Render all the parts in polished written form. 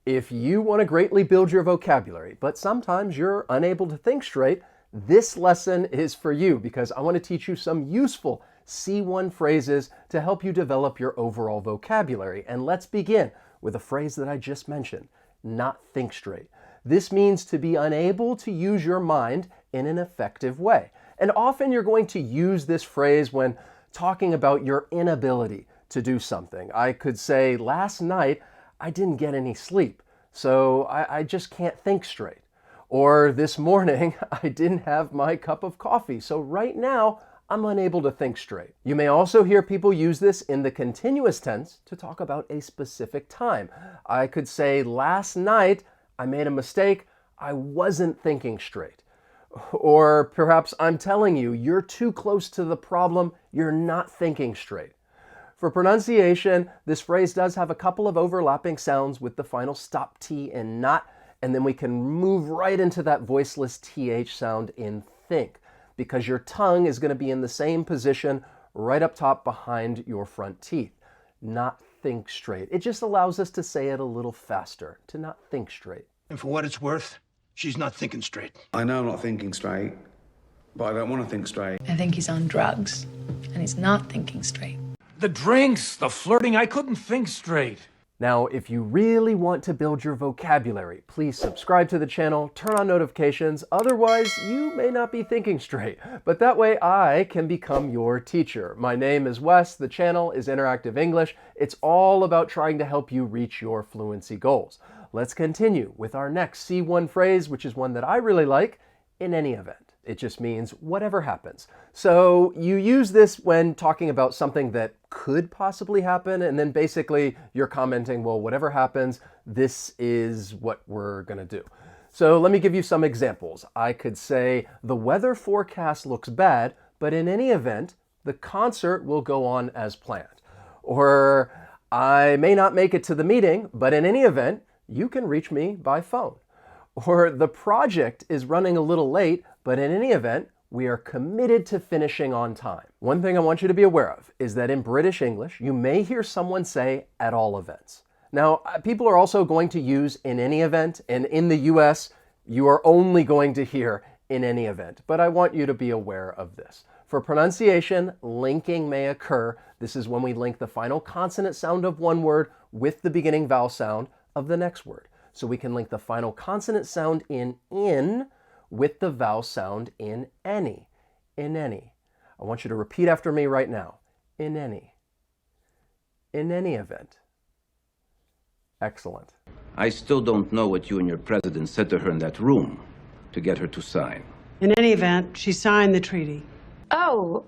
If you want to greatly build your vocabulary, but sometimes you're unable to think straight, this lesson is for you because I want to teach you some useful C1 phrases to help you develop your overall vocabulary. And let's begin with a phrase that I just mentioned, not think straight. This means to be unable to use your mind in an effective way. And often you're going to use this phrase when talking about your inability to do something. I could say, last night I didn't get any sleep, so I just can't think straight. Or this morning I didn't have my cup of coffee, so right now I'm unable to think straight. You may also hear people use this in the continuous tense to talk about a specific time. I could say, last night I made a mistake, I wasn't thinking straight. Or perhaps I'm telling you, you're too close to the problem, you're not thinking straight. For pronunciation, this phrase does have a couple of overlapping sounds with the final stop T in not, and then we can move right into that voiceless TH sound in think, because your tongue is going to be in the same position right up top behind your front teeth. Not think straight. It just allows us to say it a little faster, to not think straight. And for what it's worth, she's not thinking straight. I know I'm not thinking straight, but I don't want to think straight. I think he's on drugs, and he's not thinking straight. The drinks, the flirting, I couldn't think straight. Now, if you really want to build your vocabulary, please subscribe to the channel, turn on notifications, otherwise you may not be thinking straight. But that way I can become your teacher. My name is Wes, the channel is Interactive English. It's all about trying to help you reach your fluency goals. Let's continue with our next C1 phrase, which is one that I really like, in any event. It just means whatever happens. So you use this when talking about something that could possibly happen, and then basically you're commenting, well, whatever happens, this is what we're gonna do. So let me give you some examples. I could say, the weather forecast looks bad, but in any event, the concert will go on as planned. Or, I may not make it to the meeting, but in any event, you can reach me by phone. Or, the project is running a little late, but in any event, we are committed to finishing on time. One thing I want you to be aware of is that in British English, you may hear someone say, at all events. Now, people are also going to use in any event, and in the US, you are only going to hear in any event. But I want you to be aware of this. For pronunciation, linking may occur. This is when we link the final consonant sound of one word with the beginning vowel sound of the next word. So we can link the final consonant sound in with the vowel sound in any. In any. I want you to repeat after me right now. In any. In any event. Excellent. I still don't know what you and your president said to her in that room to get her to sign. In any event, she signed the treaty. Oh,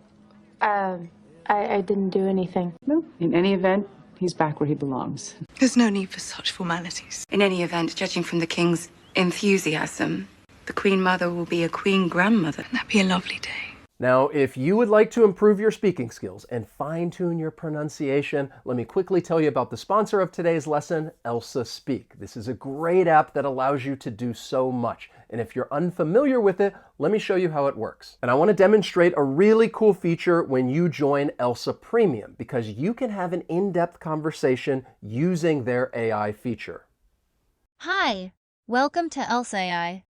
I didn't do anything. No, in any event, he's back where he belongs. There's no need for such formalities. In any event, judging from the king's enthusiasm, the Queen Mother will be a Queen Grandmother. That'd be a lovely day. Now, if you would like to improve your speaking skills and fine-tune your pronunciation, let me quickly tell you about the sponsor of today's lesson, ELSA Speak. This is a great app that allows you to do so much. And if you're unfamiliar with it, let me show you how it works. And I want to demonstrate a really cool feature when you join ELSA Premium, because you can have an in-depth conversation using their AI feature. Hi, welcome to ELSA AI.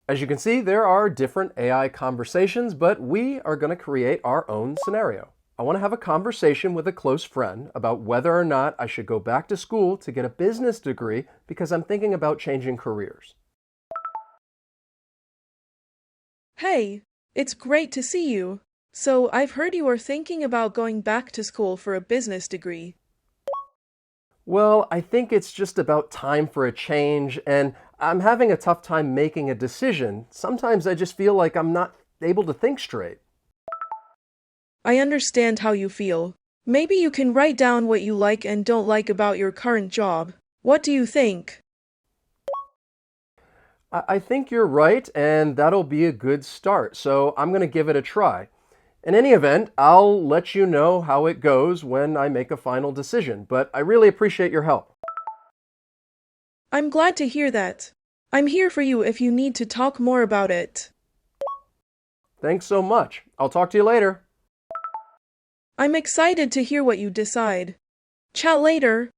As you can see, there are different AI conversations, but we are going to create our own scenario. I want to have a conversation with a close friend about whether or not I should go back to school to get a business degree because I'm thinking about changing careers. Hey, it's great to see you. So I've heard you are thinking about going back to school for a business degree. Well, I think it's just about time for a change, and I'm having a tough time making a decision. Sometimes I just feel like I'm not able to think straight. I understand how you feel. Maybe you can write down what you like and don't like about your current job. What do you think? I think you're right, and that'll be a good start, so I'm going to give it a try. In any event, I'll let you know how it goes when I make a final decision, but I really appreciate your help. I'm glad to hear that. I'm here for you if you need to talk more about it. Thanks so much. I'll talk to you later. I'm excited to hear what you decide. Chat later.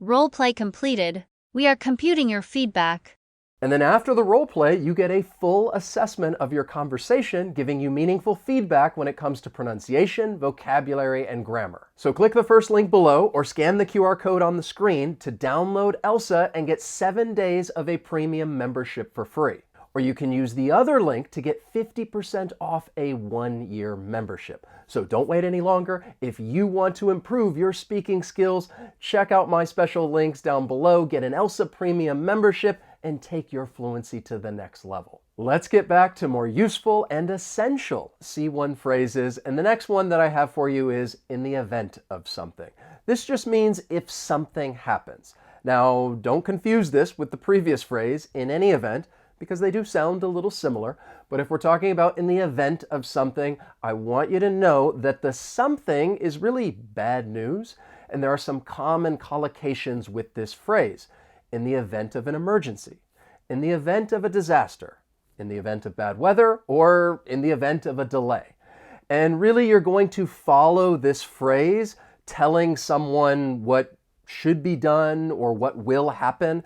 Role play completed. We are computing your feedback. And then after the role play, you get a full assessment of your conversation, giving you meaningful feedback when it comes to pronunciation, vocabulary, and grammar. So click the first link below or scan the QR code on the screen to download ELSA and get 7 days of a premium membership for free. Or you can use the other link to get 50% off a 1-year membership. So don't wait any longer. If you want to improve your speaking skills, check out my special links down below, get an ELSA premium membership, and take your fluency to the next level. Let's get back to more useful and essential C1 phrases, and the next one that I have for you is in the event of something. This just means if something happens. Now, don't confuse this with the previous phrase, in any event, because they do sound a little similar, but if we're talking about in the event of something, I want you to know that the something is really bad news, and there are some common collocations with this phrase. In the event of an emergency, in the event of a disaster, in the event of bad weather, or in the event of a delay. And really, you're going to follow this phrase telling someone what should be done or what will happen.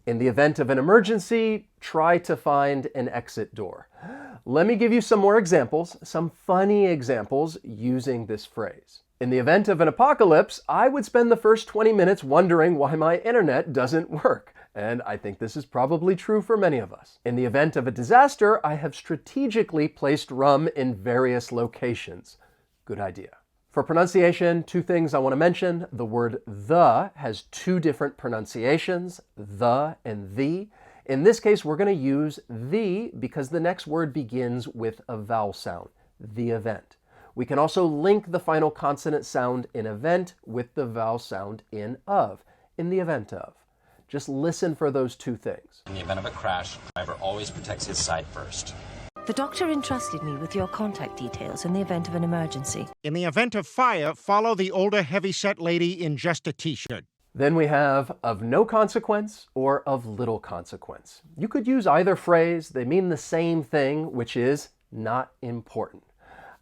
In the event of an emergency, try to find an exit door. Let me give you some more examples, some funny examples using this phrase. In the event of an apocalypse, I would spend the first 20 minutes wondering why my internet doesn't work. And I think this is probably true for many of us. In the event of a disaster, I have strategically placed rum in various locations. Good idea. For pronunciation, 2 things I want to mention. The word the has 2 different pronunciations, the and the. In this case, we're going to use the because the next word begins with a vowel sound, the event. We can also link the final consonant sound in event with the vowel sound in the event of. Just listen for those 2 things. In the event of a crash, the driver always protects his side first. The doctor entrusted me with your contact details in the event of an emergency. In the event of fire, follow the older heavy-set lady in just a t-shirt. Then we have of no consequence or of little consequence. You could use either phrase. They mean the same thing, which is not important.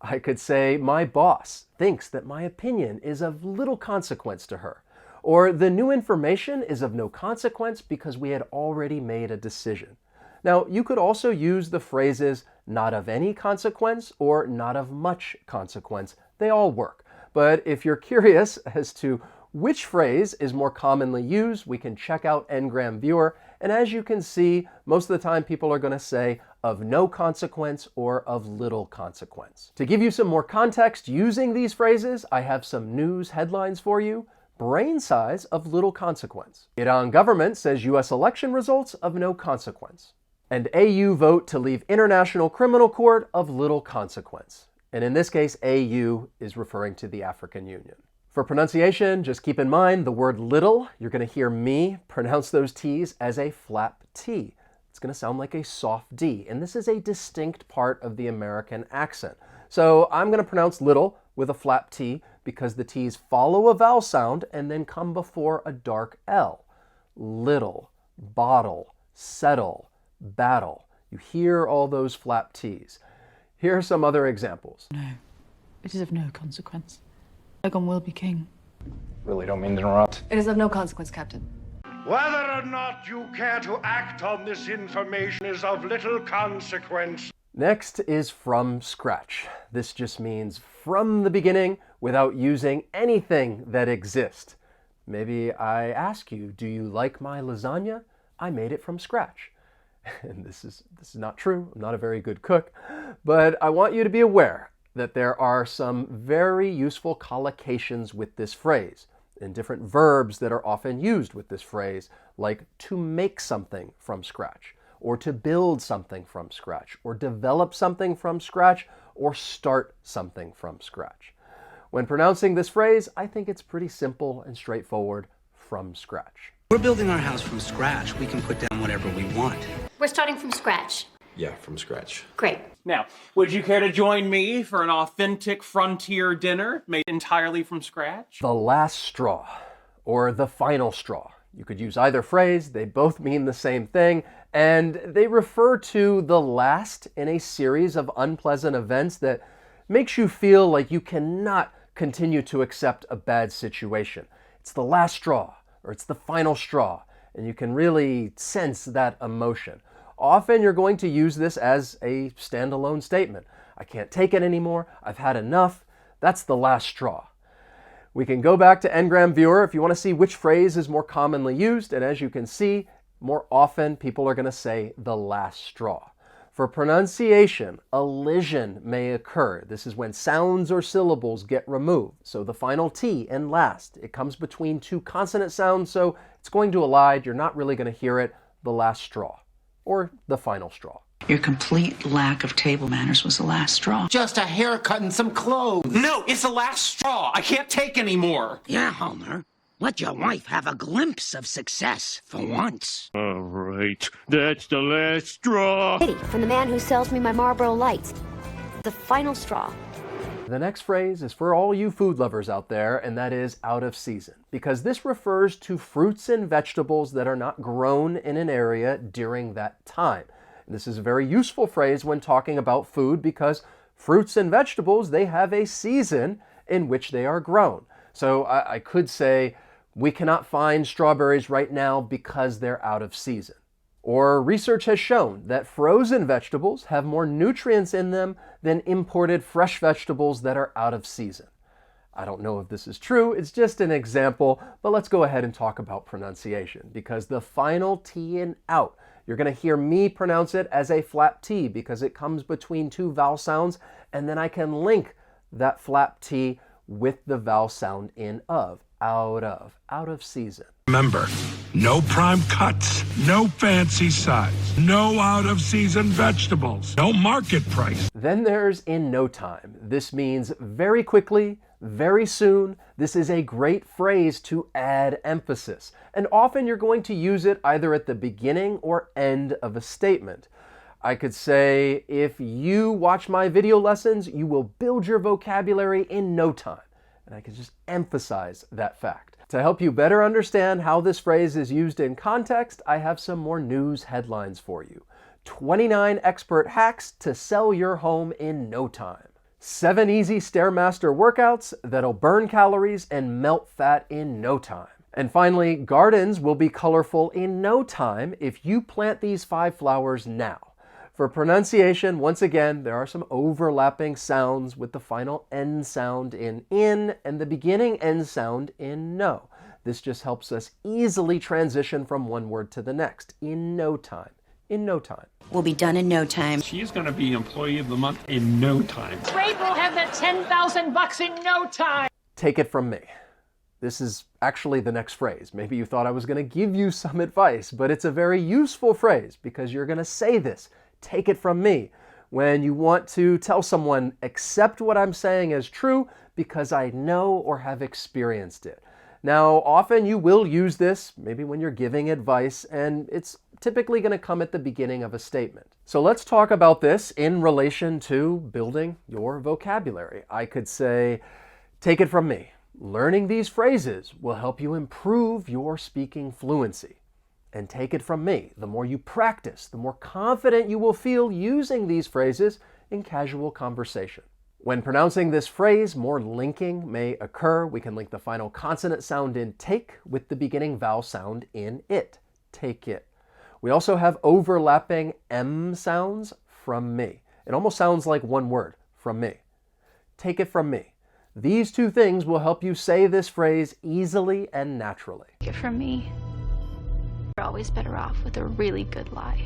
I could say, my boss thinks that my opinion is of little consequence to her. Or the new information is of no consequence because we had already made a decision. Now, you could also use the phrases not of any consequence or not of much consequence. They all work. But if you're curious as to which phrase is more commonly used, we can check out Ngram Viewer. And as you can see, most of the time people are going to say of no consequence or of little consequence. To give you some more context using these phrases, I have some news headlines for you. Brain size of little consequence. Iran government says U.S. election results of no consequence. And AU vote to leave International Criminal Court of little consequence. And in this case, AU is referring to the African Union. For pronunciation, just keep in mind the word little, you're going to hear me pronounce those T's as a flap T. It's going to sound like a soft D, and this is a distinct part of the American accent. So I'm going to pronounce little with a flap T because the T's follow a vowel sound and then come before a dark L. Little, bottle, settle, battle. You hear all those flap T's. Here are some other examples. No, it is of no consequence. Aegon will be king. Really don't mean to interrupt. It is of no consequence, Captain. Whether or not you care to act on this information is of little consequence. Next is from scratch. This just means from the beginning without using anything that exists. Maybe I ask you, do you like my lasagna? I made it from scratch. And this is not true. I'm not a very good cook, but I want you to be aware that there are some very useful collocations with this phrase and different verbs that are often used with this phrase, like to make something from scratch, or to build something from scratch, or develop something from scratch, or start something from scratch. When pronouncing this phrase, I think it's pretty simple and straightforward, from scratch. We're building our house from scratch. We can put down whatever we want. We're starting from scratch. Yeah, from scratch. Great. Now, would you care to join me for an authentic frontier dinner made entirely from scratch? The last straw, or the final straw. You could use either phrase. They both mean the same thing, and they refer to the last in a series of unpleasant events that makes you feel like you cannot continue to accept a bad situation. It's the last straw, or it's the final straw, and you can really sense that emotion. Often you're going to use this as a standalone statement. I can't take it anymore. I've had enough. That's the last straw. We can go back to Ngram Viewer if you want to see which phrase is more commonly used, and as you can see, more often people are going to say the last straw. For pronunciation, elision may occur. This is when sounds or syllables get removed. So the final T in last, it comes between two consonant sounds, so it's going to elide. You're not really going to hear it, the last straw, or the final straw. Your complete lack of table manners was the last straw. Just a haircut and some clothes. No, it's the last straw. I can't take anymore. Yeah, Homer. Let your wife have a glimpse of success for once. All right, that's the last straw. From the man who sells me my Marlboro Lights. The final straw. The next phrase is for all you food lovers out there, and that is out of season, because this refers to fruits and vegetables that are not grown in an area during that time. And this is a very useful phrase when talking about food because fruits and vegetables, they have a season in which they are grown. So I could say, we cannot find strawberries right now because they're out of season. Or research has shown that frozen vegetables have more nutrients in them than imported fresh vegetables that are out of season. I don't know if this is true, it's just an example, but let's go ahead and talk about pronunciation, because the final T in out, you're going to hear me pronounce it as a flap T because it comes between two vowel sounds, and then I can link that flap T with the vowel sound in of, out of season. Remember, no prime cuts, no fancy size, no out-of-season vegetables, no market price. Then there's in no time. This means very quickly, very soon. This is a great phrase to add emphasis, and often you're going to use it either at the beginning or end of a statement. I could say, if you watch my video lessons, you will build your vocabulary in no time. And I can just emphasize that fact. To help you better understand how this phrase is used in context, I have some more news headlines for you. 29 expert hacks to sell your home in no time. 7 easy Stairmaster workouts that'll burn calories and melt fat in no time. And finally, gardens will be colorful in no time if you plant these 5 flowers now. For pronunciation, once again, there are some overlapping sounds with the final N sound in and the beginning N sound in no. This just helps us easily transition from one word to the next. In no time. In no time. We'll be done in no time. She's going to be Employee of the Month in no time. Ray will have that $10,000 in no time. Take it from me. This is actually the next phrase. Maybe you thought I was going to give you some advice, but it's a very useful phrase because you're going to say this. Take it from me. When you want to tell someone, accept what I'm saying as true because I know or have experienced it. Now, often you will use this, maybe when you're giving advice, and it's typically going to come at the beginning of a statement. So let's talk about this in relation to building your vocabulary. I could say, take it from me. Learning these phrases will help you improve your speaking fluency. And take it from me, the more you practice, the more confident you will feel using these phrases in casual conversation. When pronouncing this phrase, more linking may occur. We can link the final consonant sound in take with the beginning vowel sound in it. Take it. We also have overlapping M sounds from me. It almost sounds like one word, from me. Take it from me. These two things will help you say this phrase easily and naturally. Take it from me. You're always better off with a really good lie.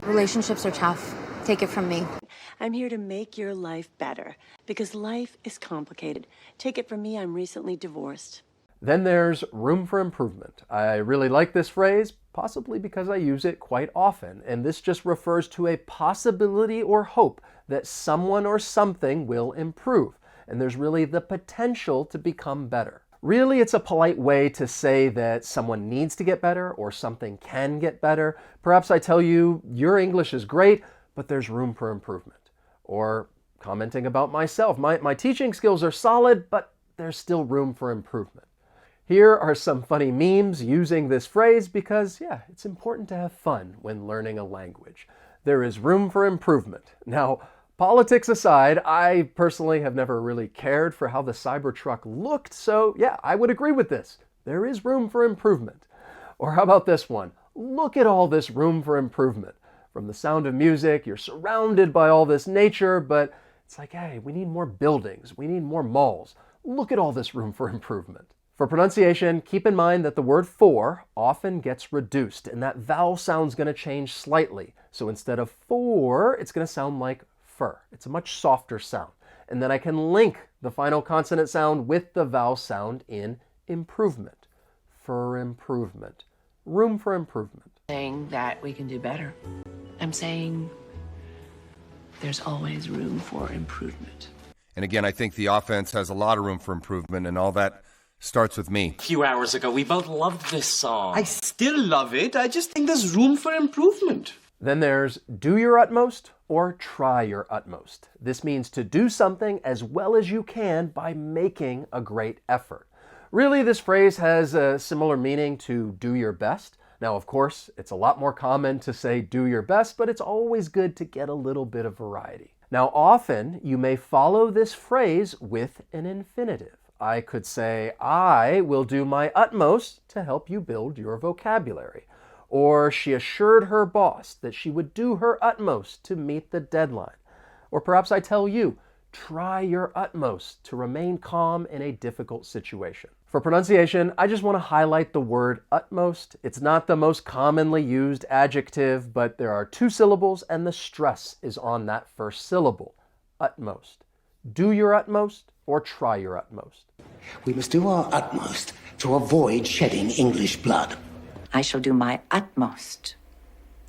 Relationships are tough. Take it from me. I'm here to make your life better because life is complicated. Take it from me, I'm recently divorced. Then there's room for improvement. I really like this phrase, possibly because I use it quite often, and this just refers to a possibility or hope that someone or something will improve, and there's really the potential to become better. Really, it's a polite way to say that someone needs to get better or something can get better. Perhaps I tell you, your English is great, but there's room for improvement. Or commenting about myself, my teaching skills are solid, but there's still room for improvement. Here are some funny memes using this phrase because, yeah, it's important to have fun when learning a language. There is room for improvement. Now, politics aside, I personally have never really cared for how the Cybertruck looked, so yeah, I would agree with this. There is room for improvement. Or how about this one? Look at all this room for improvement. From the sound of music, you're surrounded by all this nature, but it's like, hey, we need more buildings. We need more malls. Look at all this room for improvement. For pronunciation, keep in mind that the word for often gets reduced, and that vowel sound's going to change slightly. So instead of for, it's going to sound like fur. It's a much softer sound. And then I can link the final consonant sound with the vowel sound in improvement. For improvement. Room for improvement. Saying that we can do better. I'm saying there's always room for improvement. And again, I think the offense has a lot of room for improvement, and all that starts with me. A few hours ago, we both loved this song. I still love it. I just think there's room for improvement. Then there's do your utmost or try your utmost. This means to do something as well as you can by making a great effort. Really, this phrase has a similar meaning to do your best. Now, of course, it's a lot more common to say do your best, but it's always good to get a little bit of variety. Now, often you may follow this phrase with an infinitive. I could say, I will do my utmost to help you build your vocabulary. Or she assured her boss that she would do her utmost to meet the deadline. Or perhaps I tell you, try your utmost to remain calm in a difficult situation. For pronunciation, I just want to highlight the word utmost. It's not the most commonly used adjective, but there are 2 syllables and the stress is on that first syllable. Utmost. Do your utmost or try your utmost. We must do our utmost to avoid shedding English blood. I shall do my utmost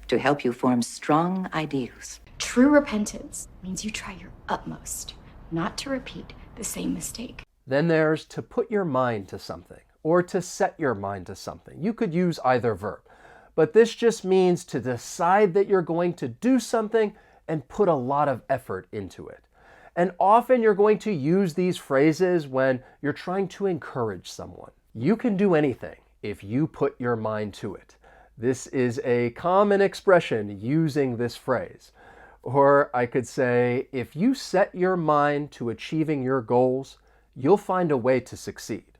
to help you form strong ideals. True repentance means you try your utmost not to repeat the same mistake. Then there's to put your mind to something or to set your mind to something. You could use either verb, but this just means to decide that you're going to do something and put a lot of effort into it. And often you're going to use these phrases when you're trying to encourage someone. You can do anything if you put your mind to it. This is a common expression using this phrase. Or I could say, if you set your mind to achieving your goals, you'll find a way to succeed.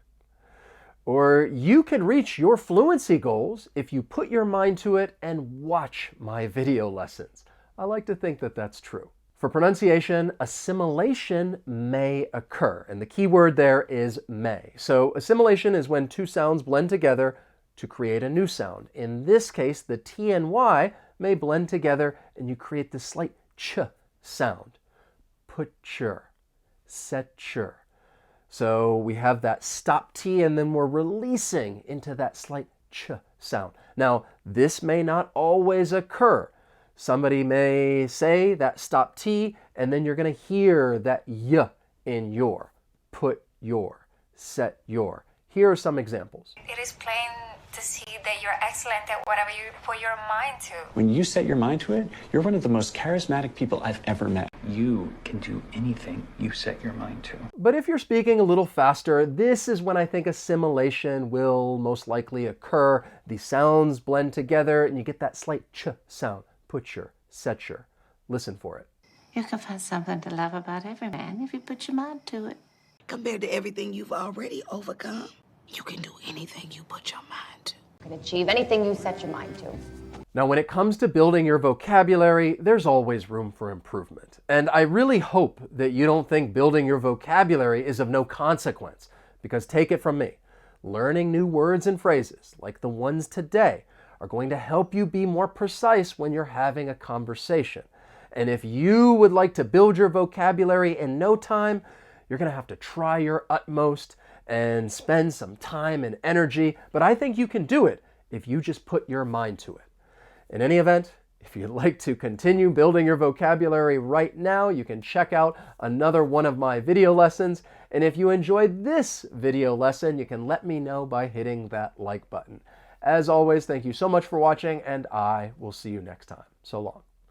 Or you can reach your fluency goals if you put your mind to it and watch my video lessons. I like to think that that's true. For pronunciation, assimilation may occur, and the key word there is may. So assimilation is when 2 sounds blend together to create a new sound. In this case, the T and Y may blend together and you create this slight ch sound. Put-cher, set-cher. So we have that stop T and then we're releasing into that slight ch sound. Now, this may not always occur. Somebody may say that stop T, and then you're going to hear that y in your. Put your, set your. Here are some examples. It is plain to see that you're excellent at whatever you put your mind to. When you set your mind to it, you're one of the most charismatic people I've ever met. You can do anything you set your mind to. But if you're speaking a little faster, this is when I think assimilation will most likely occur. The sounds blend together and you get that slight ch sound. Put your, set your. Listen for it. You can find something to love about every man if you put your mind to it. Compared to everything you've already overcome, you can do anything you put your mind to. You can achieve anything you set your mind to. Now, when it comes to building your vocabulary, there's always room for improvement. And I really hope that you don't think building your vocabulary is of no consequence, because take it from me, learning new words and phrases, like the ones today, are going to help you be more precise when you're having a conversation. And if you would like to build your vocabulary in no time, you're going to have to try your utmost and spend some time and energy, but I think you can do it if you just put your mind to it. In any event, if you'd like to continue building your vocabulary right now, you can check out another one of my video lessons. And if you enjoyed this video lesson, you can let me know by hitting that like button. As always, thank you so much for watching, and I will see you next time. So long.